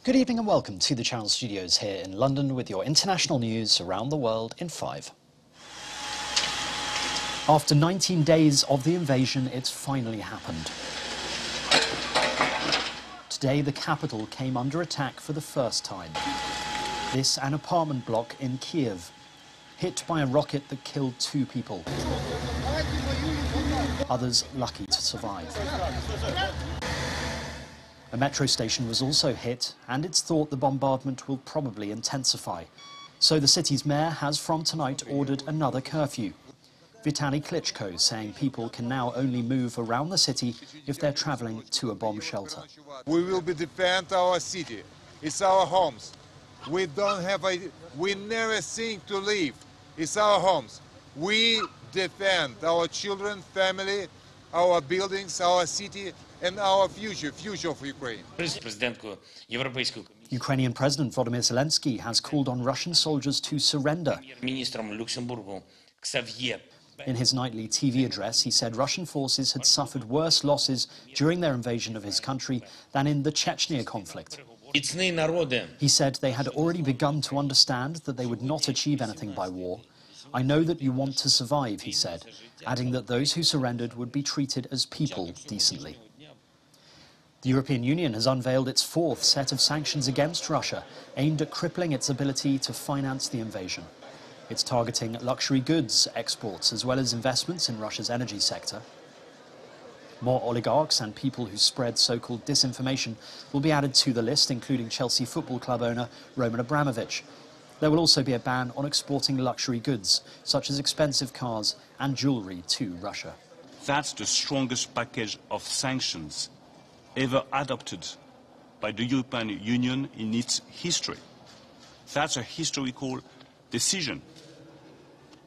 Good evening and welcome to the Channel Studios here in London with your international news around the world in 5. After 19 days of the invasion, it's finally happened. Today, the capital came under attack for the first time. This, an apartment block in Kyiv, hit by a rocket that killed 2 people. Others lucky to survive. A metro station was also hit, and it's thought the bombardment will probably intensify. So the city's mayor has from tonight ordered another curfew. Vitaly Klitschko saying people can now only move around the city if they're travelling to a bomb shelter. We will defend our city. It's our homes. We never think to leave. It's our homes. We defend our children, family, our buildings, our city, and our future of Ukraine. Ukrainian President Volodymyr Zelensky has called on Russian soldiers to surrender. In his nightly TV address, he said Russian forces had suffered worse losses during their invasion of his country than in the Chechnya conflict. He said they had already begun to understand that they would not achieve anything by war. I know that you want to survive, he said, adding that those who surrendered would be treated as people decently. The European Union has unveiled its 4th set of sanctions against Russia, aimed at crippling its ability to finance the invasion. It's targeting luxury goods exports as well as investments in Russia's energy sector. More oligarchs and people who spread so-called disinformation will be added to the list, including Chelsea Football Club owner Roman Abramovich. There will also be a ban on exporting luxury goods, such as expensive cars and jewellery, to Russia. That's the strongest package of sanctions ever adopted by the European Union in its history. That's a historical decision.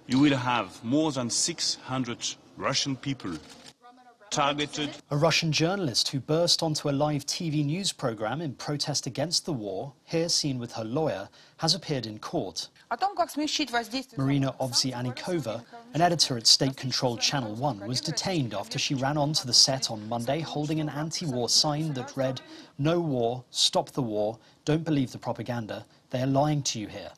You will have more than 600 Russian people targeted. A Russian journalist who burst onto a live TV news programme in protest against the war, here seen with her lawyer, has appeared in court. Marina Ovsyannikova, an editor at state-controlled Channel 1, was detained after she ran onto the set on Monday holding an anti-war sign that read, "No war, stop the war, don't believe the propaganda, they are lying to you here."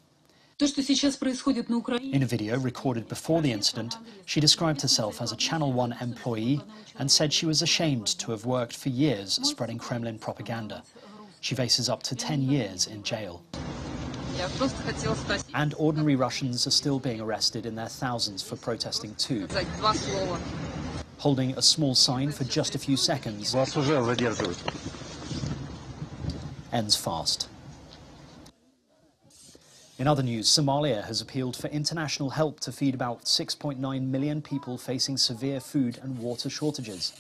In a video recorded before the incident, she described herself as a Channel 1 employee and said she was ashamed to have worked for years spreading Kremlin propaganda. She faces up to 10 years in jail. And ordinary Russians are still being arrested in their thousands for protesting too. Holding a small sign for just a few seconds ends fast. In other news, Somalia has appealed for international help to feed about 6.9 million people facing severe food and water shortages.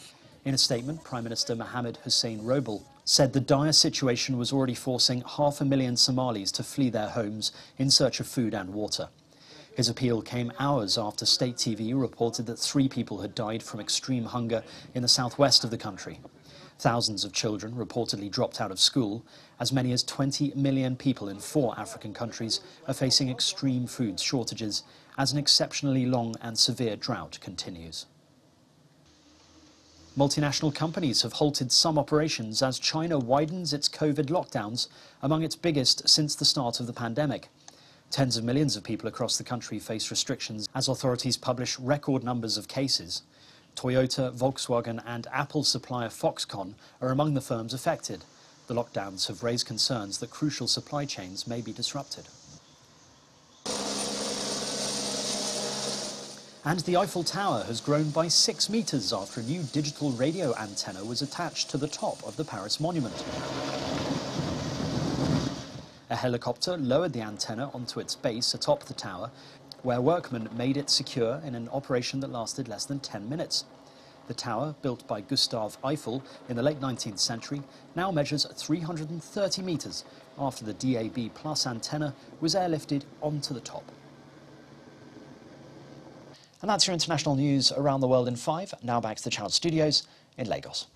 In a statement, Prime Minister Mohamed Hussein Roble said the dire situation was already forcing 500,000 Somalis to flee their homes in search of food and water. His appeal came hours after state TV reported that 3 people had died from extreme hunger in the southwest of the country. Thousands of children reportedly dropped out of school. As many as 20 million people in 4 African countries are facing extreme food shortages as an exceptionally long and severe drought continues. Multinational companies have halted some operations as China widens its COVID lockdowns, among its biggest since the start of the pandemic. Tens of millions of people across the country face restrictions as authorities publish record numbers of cases. Toyota, Volkswagen and Apple supplier Foxconn are among the firms affected. The lockdowns have raised concerns that crucial supply chains may be disrupted. And the Eiffel Tower has grown by 6 metres after a new digital radio antenna was attached to the top of the Paris monument. A helicopter lowered the antenna onto its base atop the tower, where workmen made it secure in an operation that lasted less than 10 minutes. The tower, built by Gustave Eiffel in the late 19th century, now measures 330 metres after the DAB+ antenna was airlifted onto the top. And that's your international news around the world in 5. Now back to the Channel Studios in Lagos.